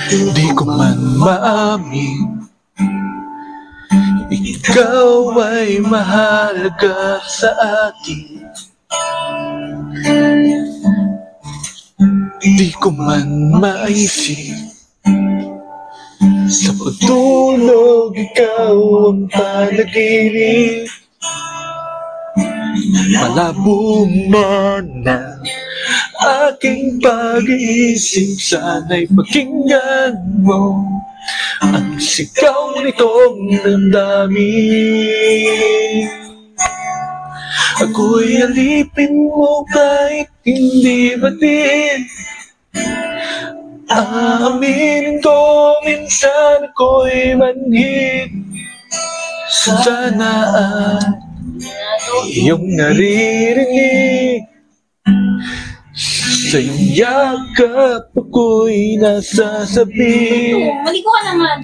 Di ko man maamin, ikaw ay mahalaga sa akin. Di ko man maisip, sa pagtulog ikaw ang panaginip. Malabo man ang aking pag-iisip, sana'y pakinggan mo ang sigaw nitong damdamin. Ako'y alipin mo kahit hindi batin. Aaminin ko minsan ako'y manhid. Sana ay iyong naririnig. Sa iyong yakap ako'y nasasabi. Mali ko ka naman.